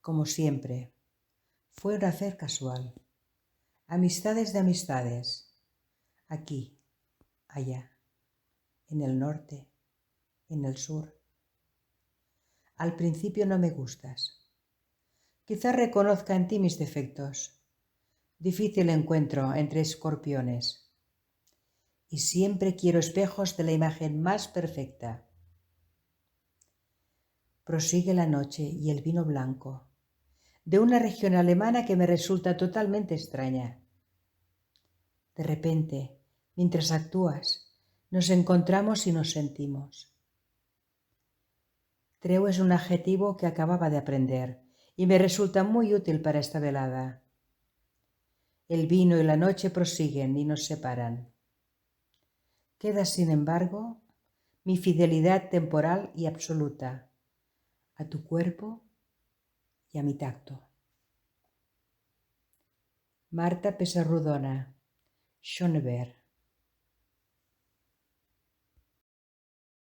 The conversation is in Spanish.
Como siempre, fue un hacer casual. Amistades de amistades. Aquí, allá, en el norte, en el sur. Al principio no me gustas. Quizás reconozca en ti mis defectos. Difícil encuentro entre escorpiones. Y siempre quiero espejos de la imagen más perfecta. Prosigue la noche y el vino blanco, de una región alemana que me resulta totalmente extraña. De repente, mientras actúas, nos encontramos y nos sentimos. Treu es un adjetivo que acababa de aprender y me resulta muy útil para esta velada. El vino y la noche prosiguen y nos separan. Queda, sin embargo, mi fidelidad temporal y absoluta a tu cuerpo y a mi tacto. Marta Pessarrodona, Schöneberg.